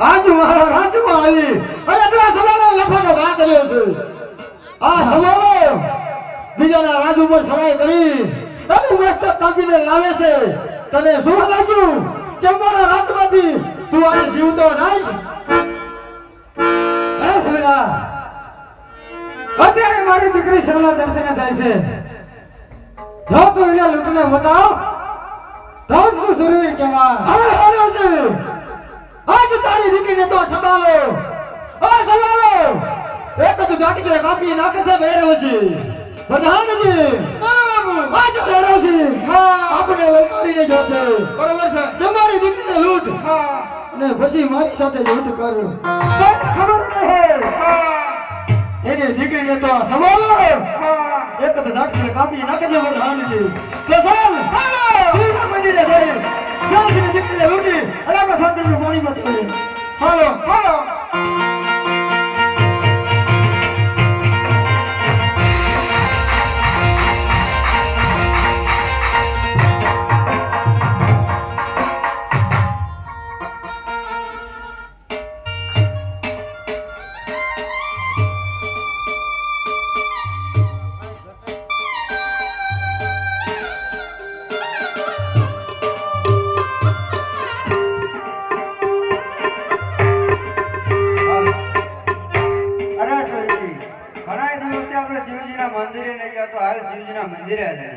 આજ મારા રાજમાં આવી અને તે સવાલો લફાનો ઘા કર્યો છે. આ સવાલો બીજાના રાજ ઉપર સવાઈ કરી અને મસ્તક કાપીને લાવે છે. તને શું લાગ્યું કે મારા રાજમાંથી તું આજે જીવતો નાઈશ? બસ બેટા, અત્યારે મારી દીકરી સવલા દર્શને જાય છે. જો તું એને લૂંટને બતાવ તો શું સુરવીર કહેવાય. હવે હાલો છે. આજ તારી દીકરીને તો સંભાળો. આ સંભાળો એક તો જાટી કાપી નાખે છે ભૈરવજી. પ્રધાનજી આજ ભૈરવજી આપણે લલકારીને જોશે. બરોબર છે. તમારી દીકરીને લૂંટ અને પછી મારી સાથે યુદ્ધ કર. ખબર નહીં એની દીકરીને તો સંભાળો. એક તો જાટી કાપી નાખે છે પ્રધાનજી. તો ચાલ શિવના મંદિરે જઈએ. જ્યાંથી દીકરીને લૂંટી અને આપણે શાંતિનું પાણી બતાવીએ. ચાલો ચાલો. મંદિરે નહીં ગયા તો હાલ શિવજીના મંદિરે હાલે.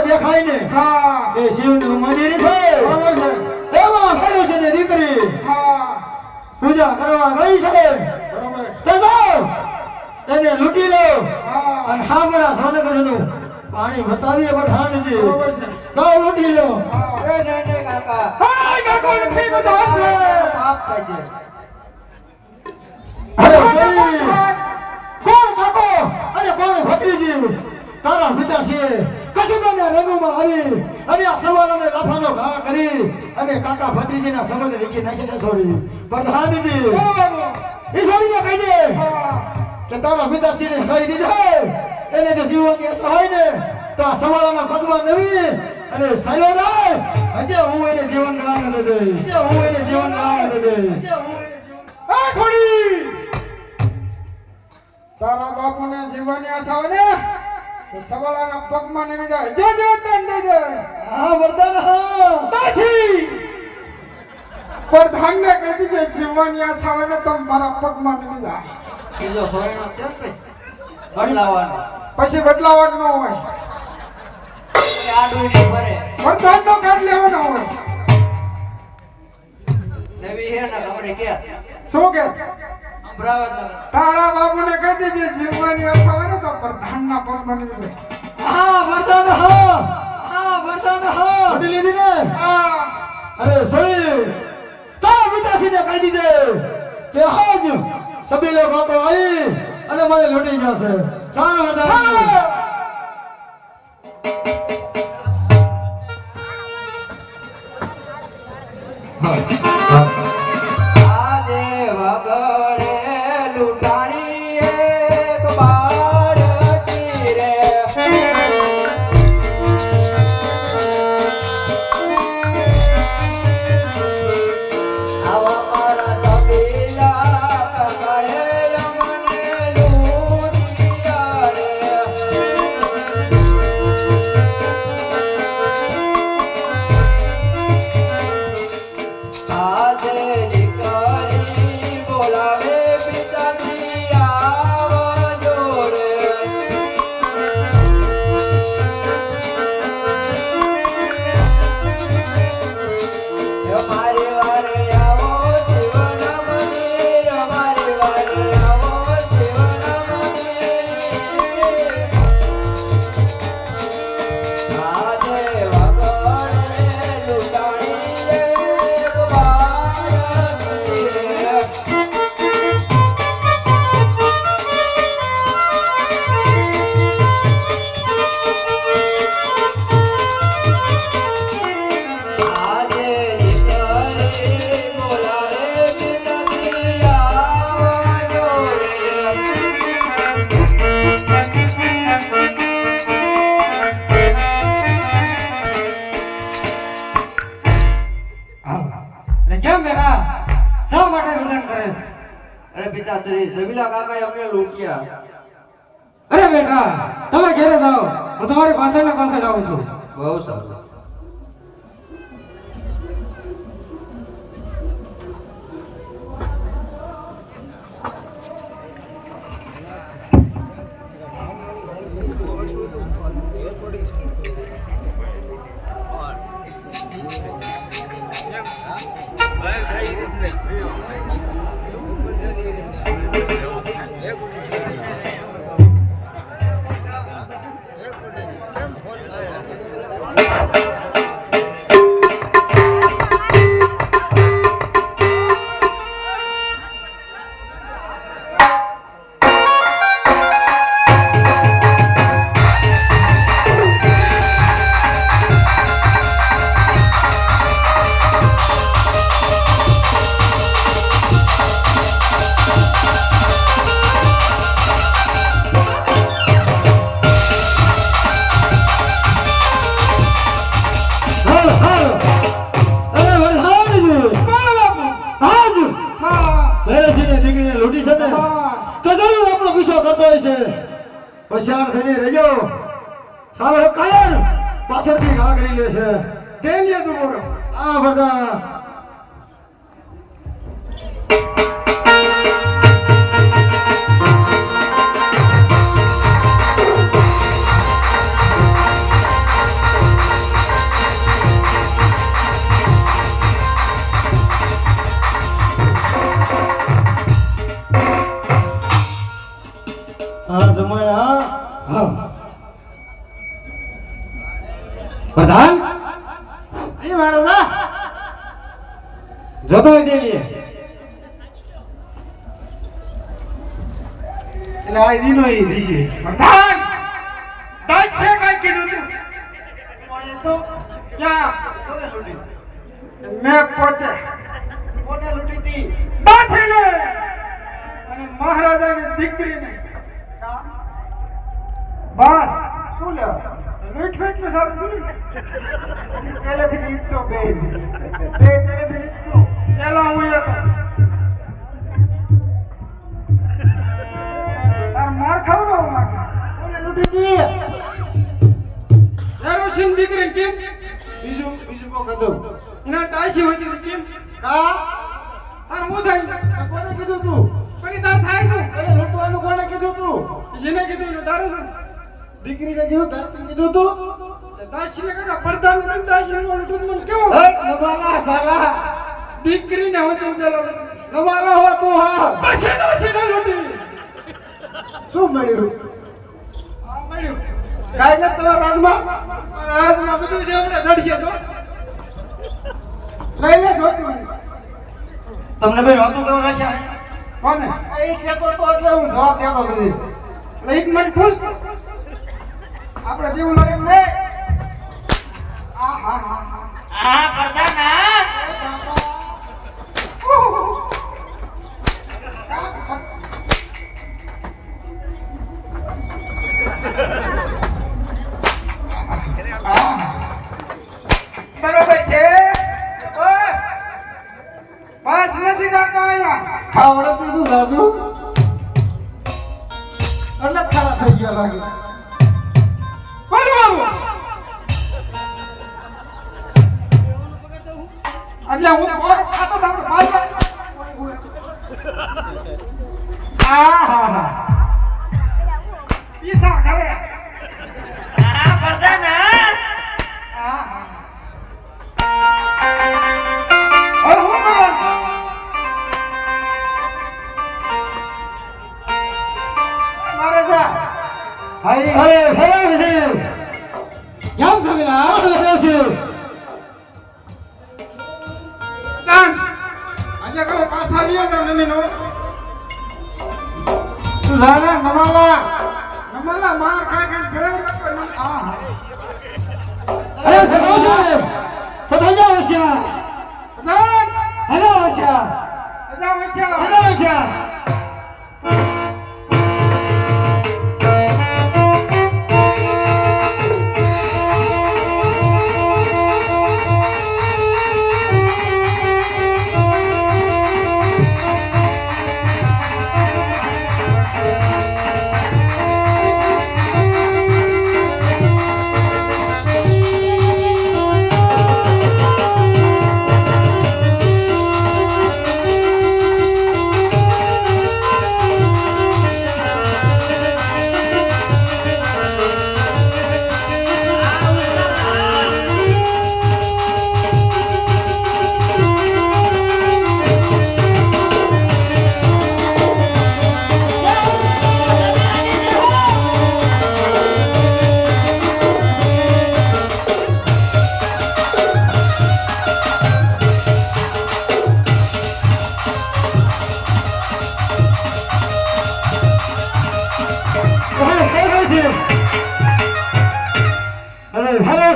દેખાય ને એ શિવનું મંદિર છે. એમાં ભૈરવજીની દીકરી પૂજા કરવા ગઈ છે. તો જાઓ એને લૂંટી લો અને હામણા સોનગરનું પાણી બતાવીએ પઠાણજી. જાઓ લૂંટી લો. એ નહીં કાકા, હા કાકો નથી બતાવશે. પાપ થાય છે. અરે ભાઈ કોણ કાકો અને કોણ ભત્રીજી? તારા પિતા છે કસુબાના રંગમાં આવી અને આ સવાલોને લાફાનો ઘા કરી અને કાકા ભત્રીજીના સંબંધ રીખી નાખી દે. છોડી પ્રધાનજી ઈશ્વરીને કહી દે કે તારા પિતાશ્રીને કહી દીધા એને જો જીવવાની આશા હોય ને તો આ સવાલોના પગમાં નવી અને સાયો લાય. હજે હું એને જીવન દાન ન દે. હજે હું એને જીવન દાન ન દે. આ છોડી તારા બાપુને જીવવાની આશા હોય ને તો સવાલાના પગમાં નમી જાય. જો જો તન દે દે. હા વરદાન હા પાછી પ્રધાનને કહી દીધે જીવવાની આશા હોય ને તો મારા પગમાં નમી જાય. બીજો સોયનો છે ને બદલાવાનો. પછી બદલાવાનું ન હોય. આડું નહીં ભરે. પ્રધાનનો કાઢ લેવાનો હોય. નવી હે ને આપણે કે શું કે અમરાવત નગર. તારા બાપુને કહી દીધે જીવવાની આશા હોય ને તો પ્રધાનના પગમાં નમી જાય. હા વરદાન હા. હા વરદાન હા વડી લીધી ને. આ અરે સોઈ તારા પિતાશ્રીને કહી દીધે કે આજ સબીલો કાકો આવી અને મને લૂંટી જશે. ચાલ વરદાન. આજે વગડે લૂંટાણી એક બાળકી રે. આવા મારા સબીલા કાકાએ મને લૂંટ્યા રે. આ ગયા છે સબીલા કાકાએ અમને લૂંટ્યા. અરે બેટા તમે ઘરે જાઓ, હું તમારી પાછળ ને પાછળ આવું છું. બહુ સારું. હોશિયાર થઈને રહેજો. સારો કાયર પાછળથી ઘા કરી લે છે. તેલીએ તું બોલો. આ બધા જમાયા. હા પ્રધાન અહીં મારો ના જોતો ડેલીએ એટલે આ દીનો ઈ દીશે. પ્રધાન દાસે કાઈ કીધું તું? મને તો ક્યાં કોને લૂંટી? મેં પોતે કોને લૂંટી હતી? દાસીને અને મહારાજાની દીકરીને. બસ શું લેવા લૂંટ ફેંટ સારું થયું. પહેલેથી ઈચ્છો બે પહેલેથી ઈચ્છો પેલા હું હતો તાર માર ખાવડાવો માંગે કોને લૂંટી હતી? એનો સિંહ દીકરી કેમ બીજું કો કીધું એના ડાયસી હોતી હતી કેમ કા આ હું થાય કોને કીધું તું કોની તાર થાય છે એટલે લૂંટવાનું કોને કીધું તું જેને કીધું એનું તારું છે દીકરીને કીધું દાસી કીધું તું દાસીને કાકા પડદા નું દાસી નું લૂંટવાનું કેવું નવાલા સાલા દીકરીને હોતી પેલો નવાલા હો તું હા પછી દાસીને લૂંટી શું મળ્યું આ મળ્યું કાઈ ન તમારા રાજમાં બધું છે આપણે ધડશે તો લઈ લે જોતું તમને ભાઈ વાતું કેવો રહેશે? કોને એ કેતો તો એટલે હું જવાબ દેતો નથી એટલે એક મિનિટ ખુશ આપણે દેવું લડે ને આ હા હા આ પ્રધાન બરોબર છે બસ બસ નથી કાકા અહીંયા ખાવડતું તું રાજુ એટલે ખરા થઈ ગયો લાગે બોલો બાબુ એટલે હું ખાતો તમને પાસ આ હા હા પીસા કરે આ પ્રધાન આ હા અરે હું મારે જા અરે ફેરા છે. કેમ સમીલા આ ફેરા છે. દાન અહીંયા કઈ પાછા આવ્યો તો નમીનો તું જાને નમાલા માર ખાઈ ખાઈ ઘરે આ અરે સગો છે. તો થઈ જાવ છે. દાન હેલો આશા અજા વચ્ચા અરે છે.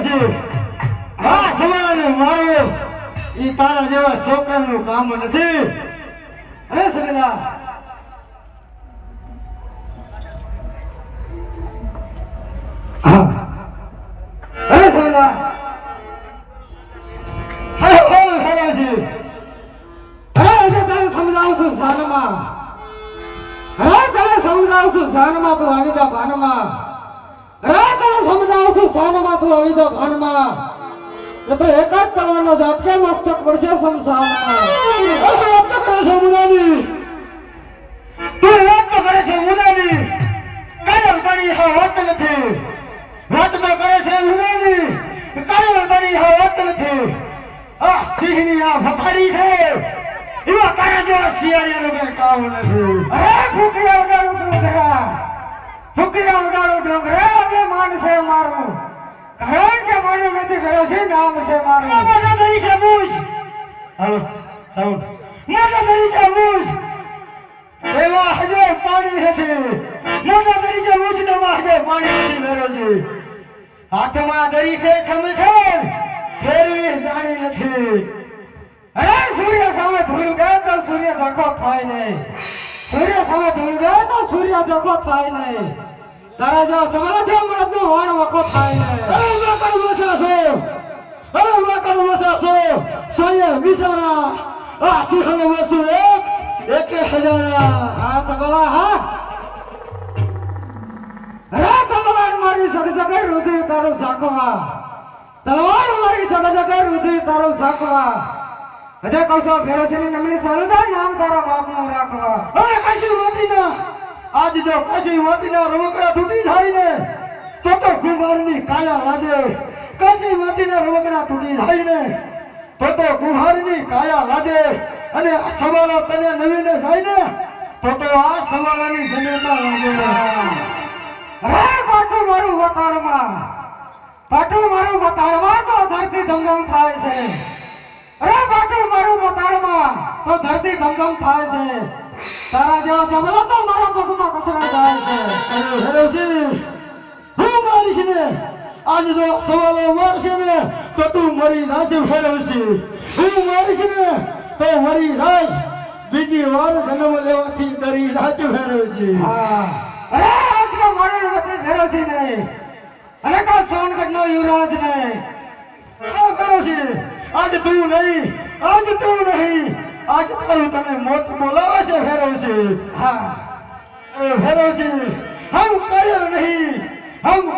છે આ સમાને મારવો ઈ તારા જેવા છોકરાનું કામ નથી. અરે સગલા અરે સગલા હેલો છે અરે આજે તને સમજાવું છું સાનમાં અરે તને સમજાવું છું સાનમાં તું આવી જા ભાનમાં અરે તને સમજાવું છું સાનમાં તું આવી જા ભાનમાં એ તો એક જ તમારો ઝાટકે મસ્તક પડશે શમશાનમાં વાત તો કરે છે મુદાની તું વાત તો કરે છે મુદાની કાયમ તારી હા વાત નથી વાત તો કરે છે મુદાની કાયમ તારી હા વાત નથી આ સિંહની આ ભથારી છે એવા તારા જેવા શિયાળિયાનું કઈ કામ નથી. અરે ફૂકિયા ઉડાડું ડોંગરા ફૂકિયા ઉડાડું ડોંગરા બે માનસે મારું કારણ કે મને નથી ગયો છે નામ છે મારું મોટા દરી છે બુશ હાલો સાઉન્ડ મોટા દરી છે બુશ એવા હજે પાણી નથી મોટા દરી છે બુશ તેમાં હજે પાણી નથી મેરો છે હાથમાં દરી છે શમશાન ફેરવી જાણી નથી. અરે સૂર્ય સામે ધૂળ ગયો તો સૂર્ય ધક્કો થાય નહીં સૂર્ય સામે ધૂળ ગયો તો સૂર્ય ધક્કો થાય નહીં તારા જેવા સમલા છે મળદનું હોણ વખો થાય નહીં અરે વાકડ વસાસો સોયે વિસારા આ સિંહને વસુ એક હજારા. હા સબલા હા અરે તલવાર મારી સગજગે રુધિર તારું ઝાંખવા તલવાર મારી સગજગે રુધિર તારું ઝાંખવા અજય કૌશો ફેરસીની નમણી સલજા નામ તારા બાપનું રાખવા અરે કાશી વાટીના આજ જો કાશી વાટીના રમકડા તૂટી જાય ને તો કુંભારની કાયા લાજે. કાશી વાટીના રમકડા તૂટી જાય ને તો કુંભારની કાયા લાજે અને આ સવાલો તને નવીને જાય ને તો આ સવાલાની જનેતા લાગે. અરે પાટું મારું વતાણમાં તો ધરતી ધમધમ થાય છે અરે પાટું મારું વતાણમાં તો ધરતી ધમધમ થાય છે તારા જેવો જમલો તો મારા પગમાં કચરા જાય છે અરે હેરોશી હું મારીશ ને આજ જો સવાલો મારશે ને તો તું મરી જાશે હેરોશી. હું મારીશ ને તો મરી જાશ બીજી વાર જન્મ લેવાથી ડરી જાશ હેરોશી. હા અરે આજનો મરણ વતી ફેરસી નહીં અને કા સોનગઢનો યુવરાજ નહીં આ હેરોશી આજ તું નહીં આજ તારું તને મોત બોલાવે છે હેરોશી. હા भरोसे हम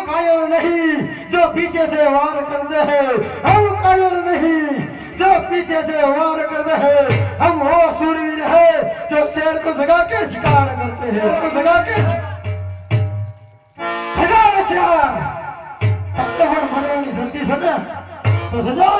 कायर नहीं जो पीछे से वार करते हैं. हम कायर नहीं जो पीछे से वार करते हैं. हम वो सूरवीर है जो शेर को जगा के शिकार करते हैं. मरवानी जल्दी सदा तो सजाओ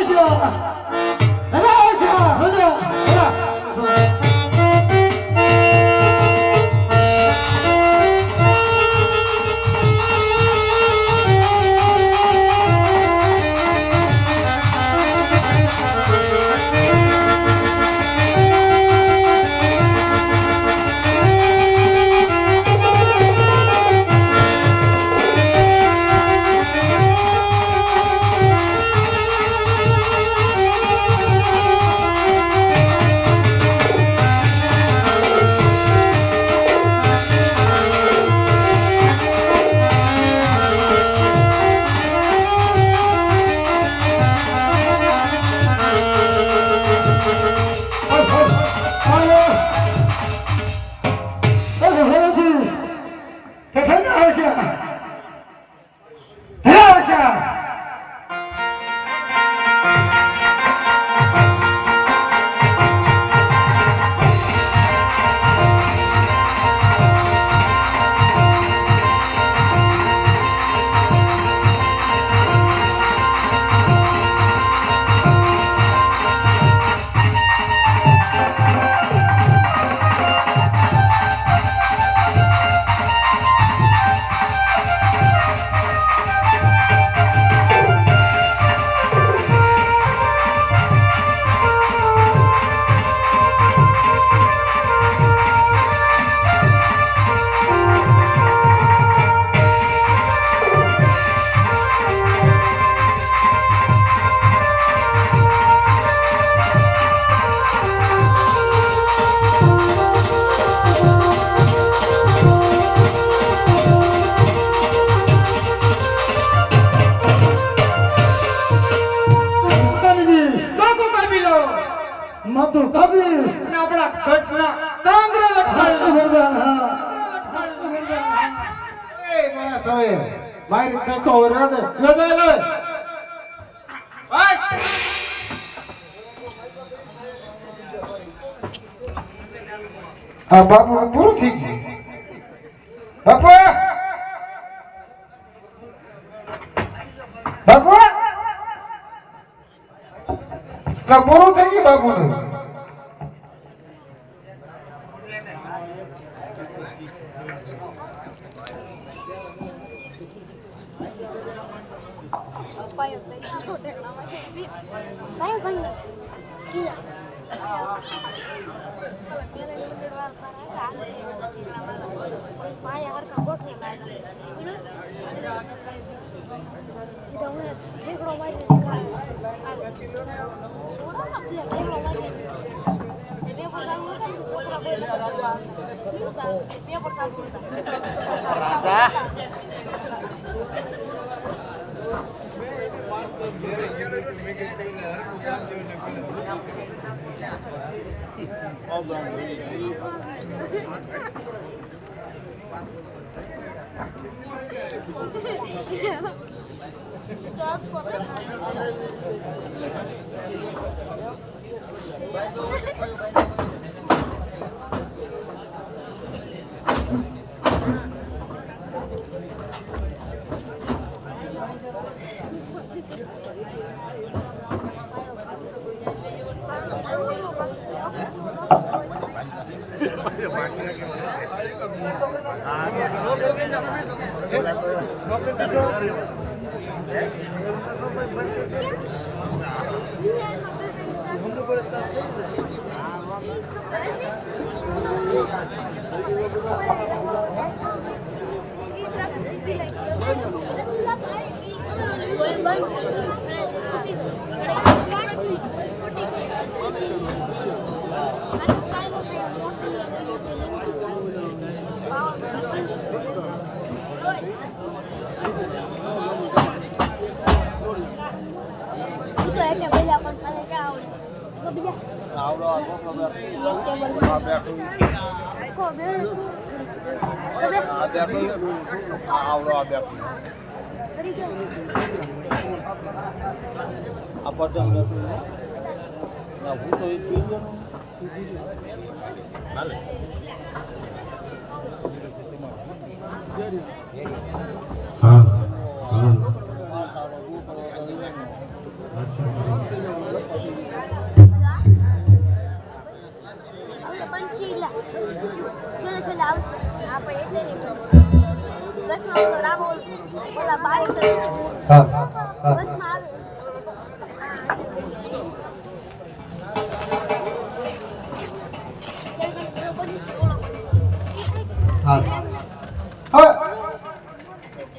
માથું કાપી અને આપણા ગઢના કાંગરા લખાય વરદાન હા એ મારા સવે મારી દેખો રેડે યોજે લે ભાઈ આ બાપુ પૂરું થઈ ગયું બાપુ બાપુ ના પૂરું થઈ ગયું બાપુ ને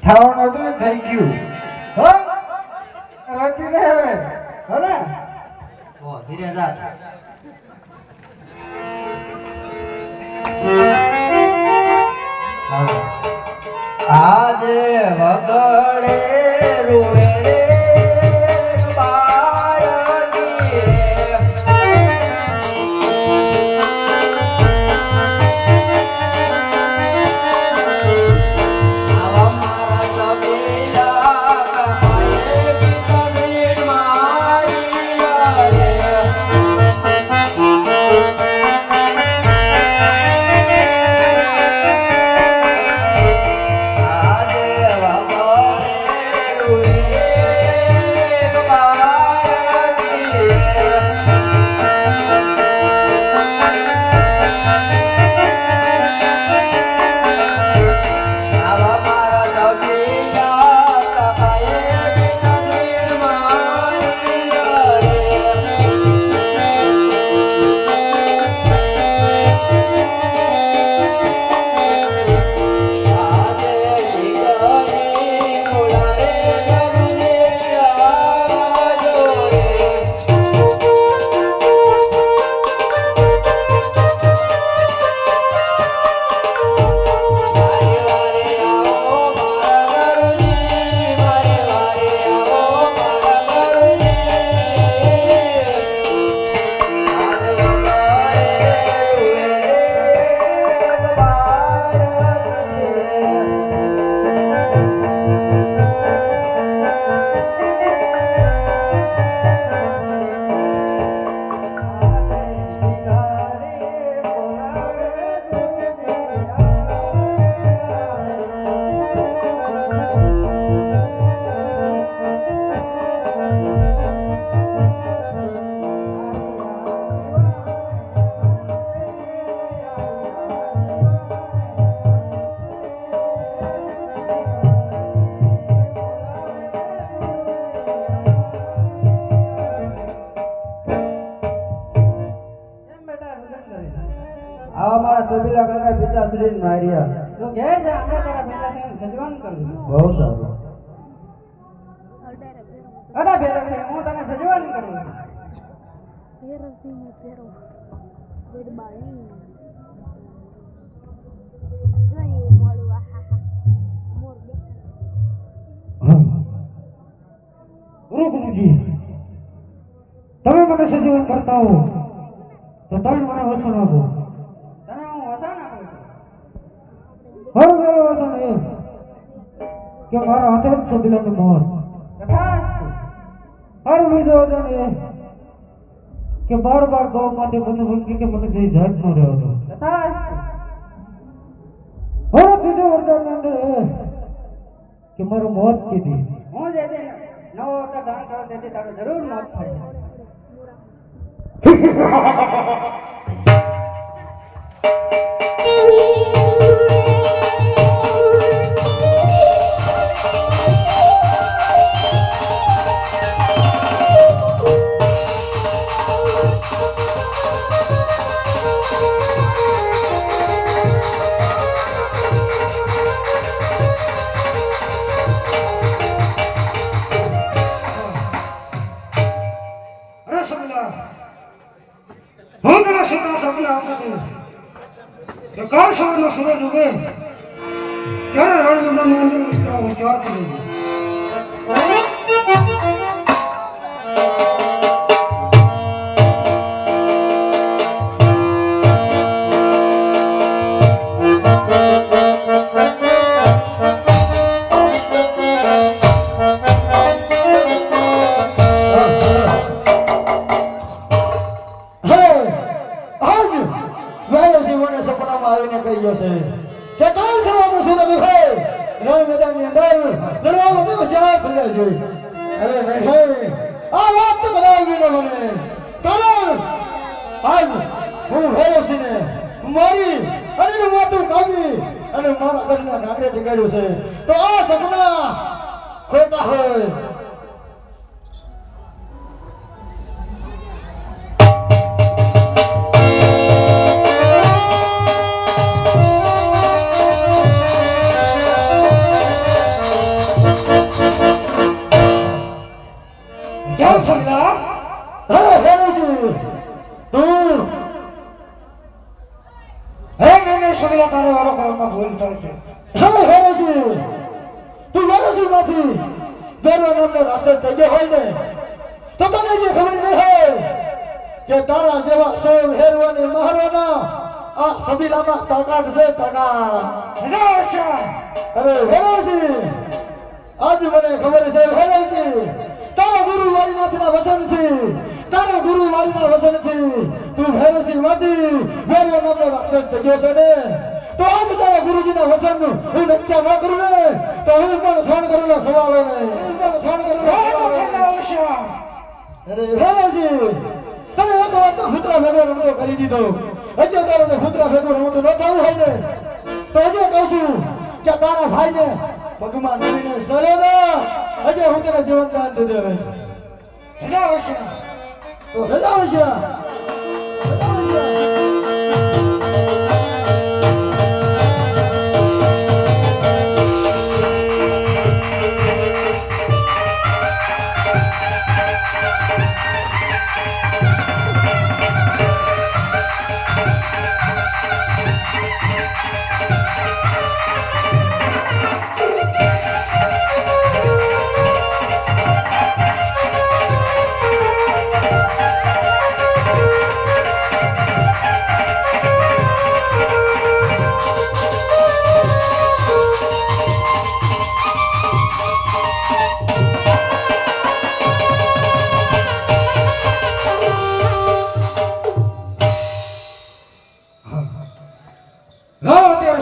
થવાનું હતું ને થઈ ગયું હો રાતી ને હવે હને ઓ ધીરે જા આજે વગડે રૂવે પિતાશ્રી માર્યા. તું ઘેર જા, હમણાં તારા પિતાશ્રીને સજવાન કરી દઉં. બહુ સારું. અરે ભેરો છે, હું તને સજવાન કરું. ગુરુજી, તમે મને સજવાન કરતા હો તો તમે મને વસન આપો. તને હું વસન આપું છું. મારું પહેલું વસન એ કે મારા હાથે જ સબીલાનું મોત. તથાસ્તુ. મારું બીજું વચન એ કે બાર ગૌ માટે બધું વળગી કે મને જઈ જાત ન રહ્યો હતો. તથાસ્તુ. મારું ત્રીજું વરદાન અંદર એ કે મારું મોત કીધી. હું જે દિન નવો અવતાર ધારણ કરો તેથી તારું જરૂર મોત થાય. કાળ સવારનો સૂરજ ઉગે ત્યારે રણમાં હોશિયાર થઈ તો આ સપના ખોટા હોય. કેમ સમજા? અરે હેરસી તું મેં સમજા તારે વારો કરવામાં ભૂલ થાય છે. હા હેરસી તું હેરસી માંથી બેરો નામનો રાક્ષસ થઈ ગયો હોય ને તો તને જે ખબર નહીં હોય કે તારા જેવા સૌ હેરવાને મહારાના આ સબીલામાં તાકાત છે તાકાત. અરે હેરસી આજ મને ખબર છે હેરસી તારા ગુરુ વાળીનાથના વસનથી તારા ગુરુ વાળીના વસનથી તું હેરસી માંથી બેરો નામનો રાક્ષસ થઈ ગયો છે ને તો આજ તારા ગુરુજીના વસન હું નચ્ચા ન કરું ને તો હું પણ સહન કરેલો સવાલો ને હું પણ સહન કરેલો સવાલો. અરે હેરસી તને એક વાર તો પુત્ર ભેગો રમતો કરી દીધો. હજી તારો જો પુત્ર ભેગો રમતો ન થવું હોય ને તો હજી કહું છું કે તારા ભાઈને ભગવાન નવીને સરેલા હજી હું તને જીવન દાન દે દે. રજા આવશે તો રજા આવશે.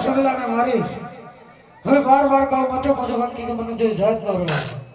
સબીલાને મારી હવે બાર ગૌ માથે પછી બાકી કે મને જઈ જાત ન રહ્યો.